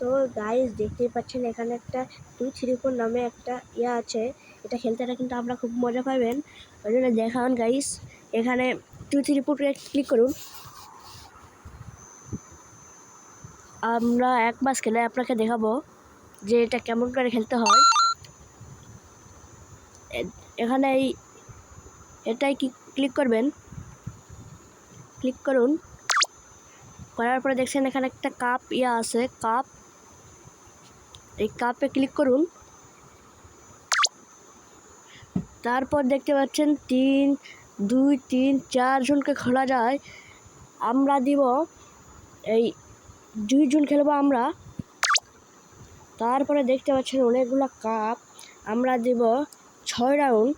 তো গাইস দেখতেই পাচ্ছেন এখানে একটা 234 নামে একটা আছে। এটা খেলতে কিন্তু আমরা খুব মজা পাবেন। ওই জন্য দেখান গাইস, এখানে 234 ক্লিক করুন। আমরা এক মাস খেলে আপনাকে দেখাবো যে এটা কেমন করে খেলতে হয়। এখানে এটাই ক্লিক করবেন, ক্লিক করুন। করার পরে দেখছেন এখানে একটা কাপ আছে, কাপ, এই কাপে ক্লিক করুন। তারপর দেখতে পাচ্ছেন 3, 2, 3, 4 জনকে খেলা যায়। আমরা দিব এই 2 জন খেলবো আমরা। তারপরে দেখতে পাচ্ছেন অনেকগুলো কাপ, আমরা দিব 6 রাউন্ড,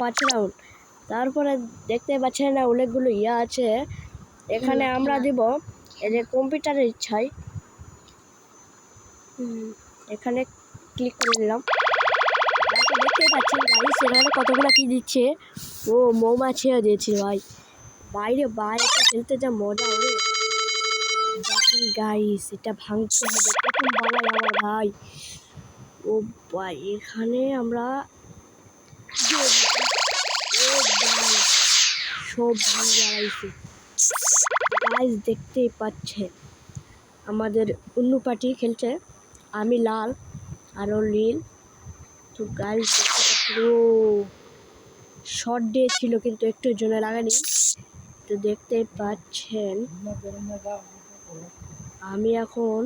5 রাউন্ড। তারপরে দেখতে পাচ্ছেন না অনেকগুলো আছে। এখানে আমরা দিব এই যে কম্পিউটারের ইচ্ছায়, এখানে ক্লিক করে দিলাম। দেখতে পাচ্ছেন গাইস এখানে কতগুলো কি দিচ্ছে। ও মৌমাছিও দিয়েছে ভাই। বাইরে বাইরে খেলতে যা মজা হবে দেখুন গাইস, এটা ভাঙতে হবে। প্রথম বানাই আমার ভাই। ও ভাই এখানে আমরা সব ভাঙে আড়াইছে গাইস। দেখতেই পাচ্ছেন আমাদের অন্য পার্টি খেলছে, আমি লাল আর ও নীল। তো গাইস দেখতে পাচ্ছেন ও শর্ট দিয়েছিল কিন্তু একটু জন্য লাগেনি। তো দেখতেই পাচ্ছেন আমি এখন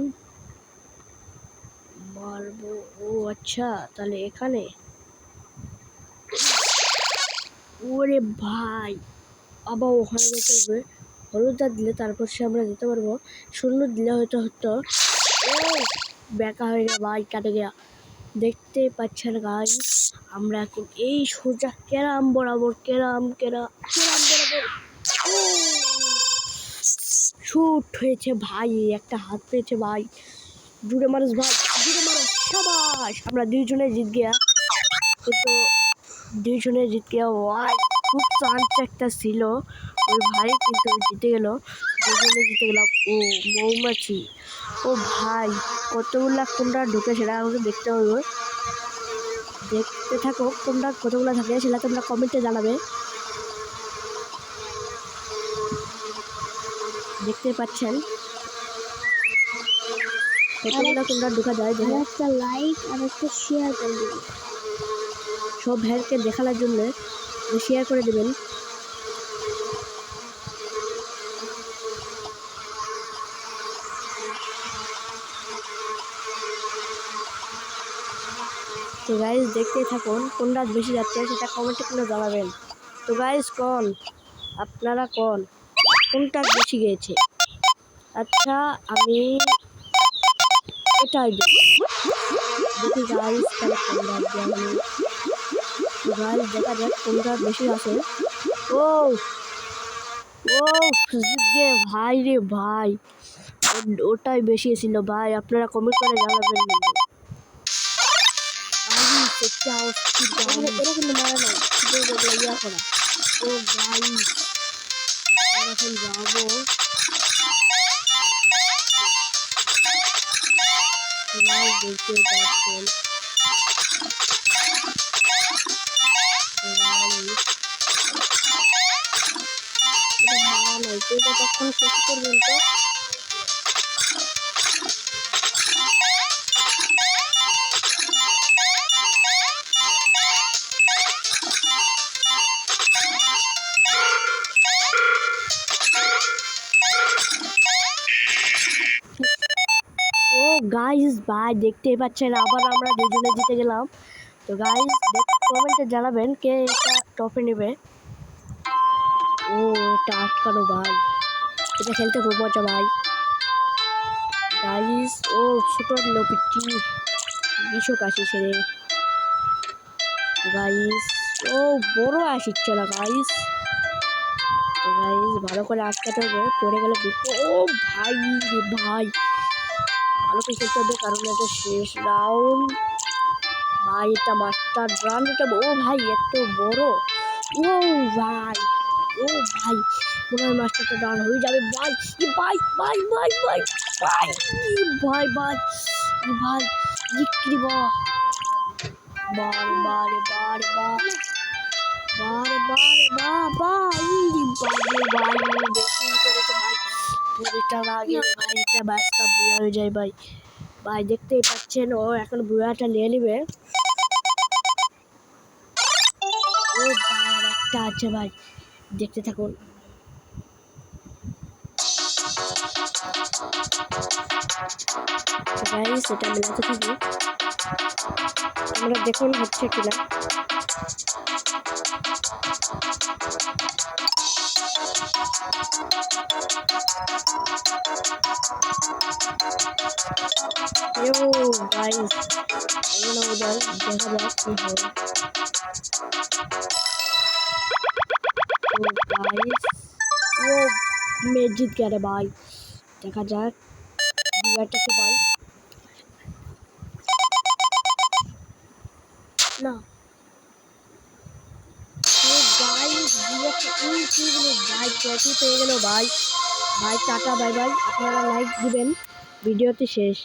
মারবো। ও আচ্ছা, তাহলে এখানে ওরে ভাই আবার ওখানে যেতে হবে। হলুদটা দিলে তারপর সে আমরা দিতে পারবো, শূন্য দিলে হয়তো হতো। ও বেকা হয়ে গেল ভাই, কাটে গেয়া। দেখতেই পাচ্ছেন গাইস আমরা এখন এই সোজা ক্যারাম বরাবর, ক্যারাম বরাবর শুট হয়েছে ভাই। একটা হাত পেয়েছে ভাই, জুড়ে মানুষ ভাই, জুড়ে মানুষ সাবাস। আমরা 2 জনে জিত গিয়া, কিন্তু 2 জনে জিত গিয়া ভাই। খুব চান্স একটা ছিল ওই ভাই, কিন্তু জিতে গেল, 2 জনে জিতে গেলাম। ও মৌমাছি, ও ভাই কতগুলা কোনটা ঢুকে সেটা আমাকে দেখতে হবে। দেখতে থাকো কোনটা কতগুলো থাকে সেটা তোমরা কমেন্টে জানাবে। দেখতে পাচ্ছেন কতগুলো কোনটা ঢুকা যায়। দেখো একটা লাইক আর একটা শেয়ার করে দিবেন, সব ভাইকে দেখানোর জন্য শেয়ার করে দেবেন। তো গাইস দেখতে থাকুন কোনটা বেশি যাচ্ছে সেটা কমেন্টে কিন্তু জানাবেন। তো গাইস কোন আপনারা কোনটা বেশি গিয়েছে? আচ্ছা আমি এটাই দেখি গাইস, তাহলে কোনটা গাইস দেখা যাক কোনটা বেশি আছে। ও ও গে ভাই রে ভাই, ওটাই বেশি ছিল ভাই। আপনারা কমেন্ট করে জানাবেন। এটা কিন্তু মারা নাই, ইয়া করা। ও গাইস এখন যাবো, দেখতে পাচ্ছেন মারা নাই। তো তখন শেষ করবেন তো। ও গাইস ভাই দেখতেই পাচ্ছেন আবার আমরা 2 জনে জিতে গেলাম। তো গাইস কমেন্টে জানাবেন কে এটা টপে নেবে। ও এটা আটকানো ভাই, এটা খেলতে খুব মজা ভাই। গাইস ও ছোট লোকটি বিশক আসিছে রে গাইস। ও বড় আসিচ্ছে না গাইস। তো গাইস ভালো করে আটকাতে হবে, পড়ে গেলে ও ভাই রে ভাই ভালো করে খেলতে হবে, কারণ এটা শেষ রাউন্ড ভাই। এটা মাস্টার রান, এটা ও ভাই এত বড়। ও ভাই, ও ভাই মনে হয় মাস্টারটা ডান হয়ে যাবে ভাই। ভাই ভাই ভাই ভাই ভাই ভাই ভাই ভাই বিক্রি বারে বারে বারে বারে বারে বারে ভাই বেশি করেছে ভাই। এটা আগে ভাই এটা ব্যস্ত বুয়া হয়ে যায় ভাই। ভাই দেখতেই পাচ্ছেন ও এখন বুয়াটা নিয়ে নেবে। ও ভাই আর একটা আছে ভাই, দেখতে থাকুন। গাইস এটা মেলাতে থাকি, আমরা দেখুন হচ্ছে কিনা। गाइस उधर देखा जाए की हो। तो गाइस वो मैं जीत गया रे भाई, देखा जाए बुआटा के भाई ना। तो गाइस बुआटा कोई चीज नहीं भाई, ट्रॉफी পেয়ে গেল ভাই। ভাই টাটা বাই বাই, আপনারা লাইক দিবেন, ভিডিওটি শেষ।